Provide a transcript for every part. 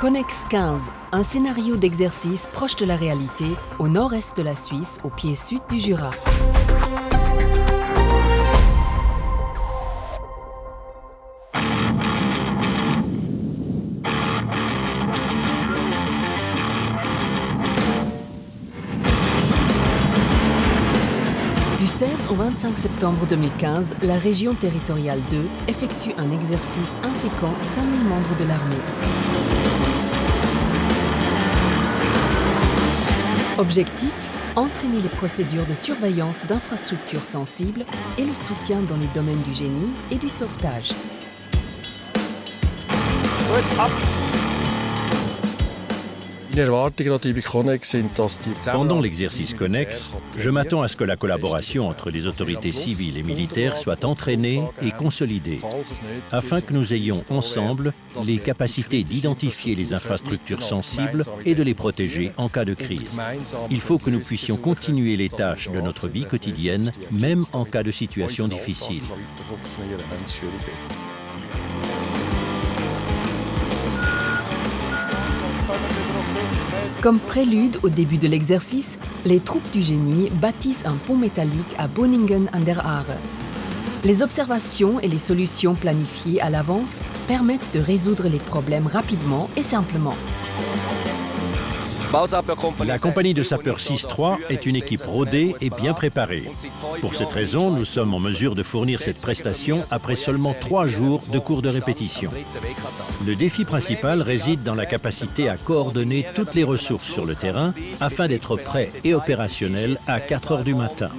Connex 15, un scénario d'exercice proche de la réalité, au nord-est de la Suisse, au pied sud du Jura. Du 16 au 25 septembre 2015, la région territoriale 2 effectue un exercice impliquant 5000 membres de l'armée. Objectif : entraîner les procédures de surveillance d'infrastructures sensibles et le soutien dans les domaines du génie et du sauvetage. Pendant l'exercice Connex, je m'attends à ce que la collaboration entre les autorités civiles et militaires soit entraînée et consolidée, afin que nous ayons ensemble les capacités d'identifier les infrastructures sensibles et de les protéger en cas de crise. Il faut que nous puissions continuer les tâches de notre vie quotidienne, même en cas de situation difficile. Comme prélude au début de l'exercice, les troupes du génie bâtissent un pont métallique à Boningen an der Aare. Les observations et les solutions planifiées à l'avance permettent de résoudre les problèmes rapidement et simplement. La compagnie de sapeurs 6-3 est une équipe rodée et bien préparée. Pour cette raison, nous sommes en mesure de fournir cette prestation après seulement 3 jours de cours de répétition. Le défi principal réside dans la capacité à coordonner toutes les ressources sur le terrain afin d'être prêts et opérationnels à 4 heures du matin.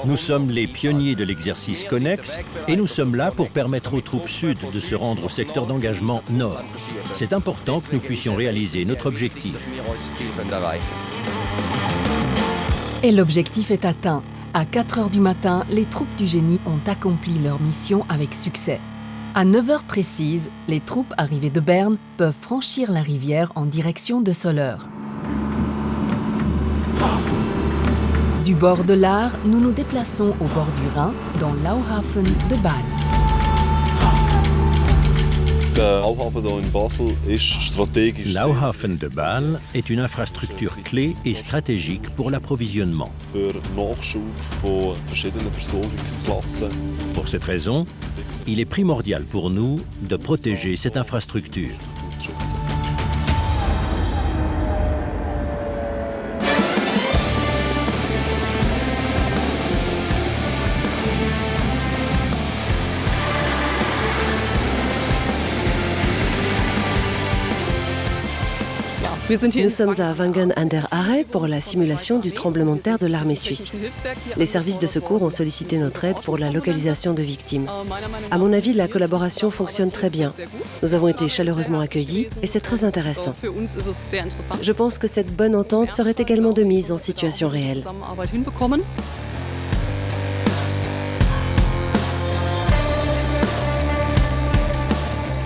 Nous sommes les pionniers de l'exercice Connex et nous sommes là pour permettre aux troupes sud de se rendre au secteur d'engagement nord. C'est important que nous puissions réaliser notre objectif. Et l'objectif est atteint. À 4 heures du matin, les troupes du génie ont accompli leur mission avec succès. À 9 heures précises, les troupes arrivées de Berne peuvent franchir la rivière en direction de Soleure. Du bord de l'Aar, nous nous déplaçons au bord du Rhin, dans l'Auhafen de Bâle. L'Auhafen de Bâle est une infrastructure clé et stratégique pour l'approvisionnement. Pour cette raison, il est primordial pour nous de protéger cette infrastructure. Nous sommes à Wangen an der Aare pour la simulation du tremblement de terre de l'armée suisse. Les services de secours ont sollicité notre aide pour la localisation de victimes. À mon avis, la collaboration fonctionne très bien. Nous avons été chaleureusement accueillis et c'est très intéressant. Je pense que cette bonne entente serait également de mise en situation réelle.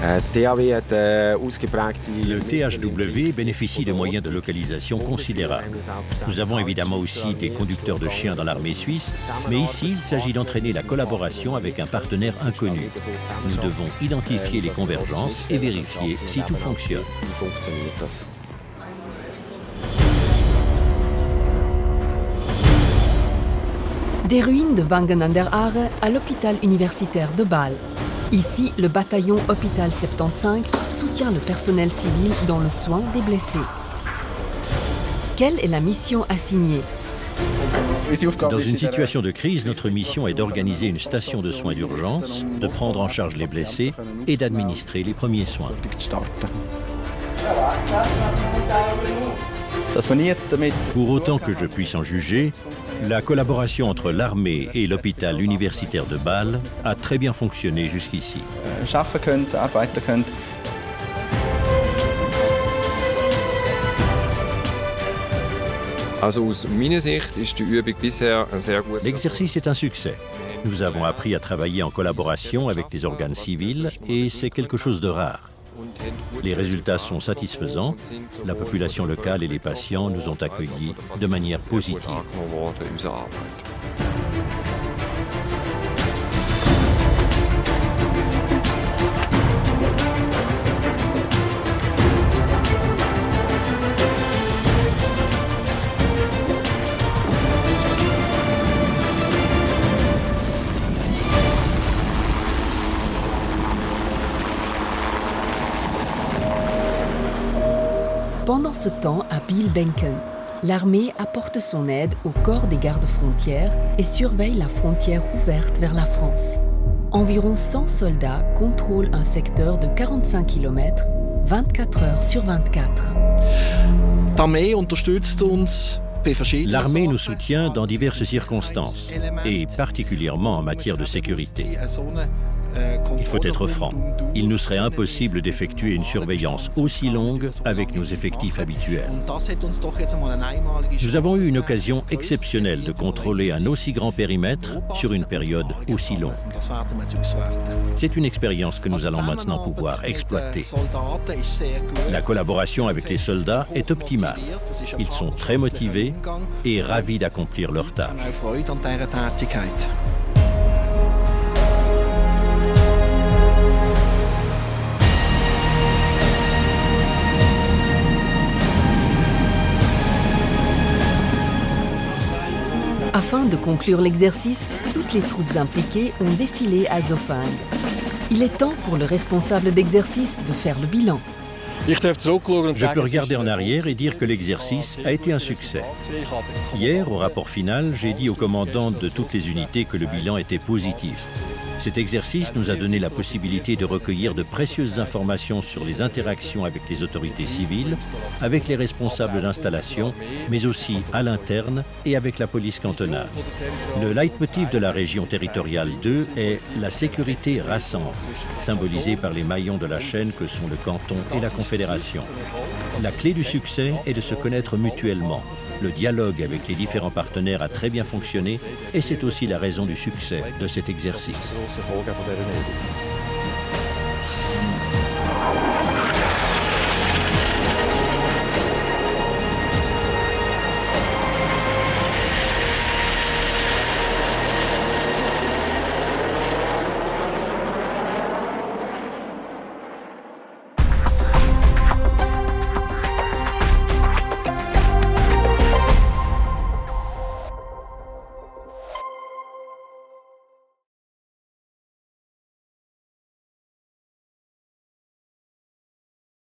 Le THW bénéficie de moyens de localisation considérables. Nous avons évidemment aussi des conducteurs de chiens dans l'armée suisse, mais ici, il s'agit d'entraîner la collaboration avec un partenaire inconnu. Nous devons identifier les convergences et vérifier si tout fonctionne. Des ruines de Wangen an der Aare à l'hôpital universitaire de Bâle. Ici, le bataillon Hôpital 75 soutient le personnel civil dans le soin des blessés. Quelle est la mission assignée ? Dans une situation de crise, notre mission est d'organiser une station de soins d'urgence, de prendre en charge les blessés et d'administrer les premiers soins. Pour autant que je puisse en juger, la collaboration entre l'armée et l'hôpital universitaire de Bâle a très bien fonctionné jusqu'ici. L'exercice est un succès. Nous avons appris à travailler en collaboration avec les organes civils et c'est quelque chose de rare. Les résultats sont satisfaisants. La population locale et les patients nous ont accueillis de manière positive. Pendant ce temps, à Bielbenken, l'armée apporte son aide au corps des gardes-frontières et surveille la frontière ouverte vers la France. Environ 100 soldats contrôlent un secteur de 45 km, 24 heures sur 24. L'armée nous soutient dans diverses circonstances, et particulièrement en matière de sécurité. Il faut être franc, il nous serait impossible d'effectuer une surveillance aussi longue avec nos effectifs habituels. Nous avons eu une occasion exceptionnelle de contrôler un aussi grand périmètre sur une période aussi longue. C'est une expérience que nous allons maintenant pouvoir exploiter. La collaboration avec les soldats est optimale. Ils sont très motivés et ravis d'accomplir leur tâche. Afin de conclure l'exercice, toutes les troupes impliquées ont défilé à Zofingue. Il est temps pour le responsable d'exercice de faire le bilan. Je peux regarder en arrière et dire que l'exercice a été un succès. Hier, au rapport final, j'ai dit au commandant de toutes les unités que le bilan était positif. Cet exercice nous a donné la possibilité de recueillir de précieuses informations sur les interactions avec les autorités civiles, avec les responsables d'installation, mais aussi à l'interne et avec la police cantonale. Le leitmotiv de la région territoriale 2 est la sécurité rassemble, symbolisée par les maillons de la chaîne que sont le canton et la Confédération. La clé du succès est de se connaître mutuellement. Le dialogue avec les différents partenaires a très bien fonctionné et c'est aussi la raison du succès de cet exercice.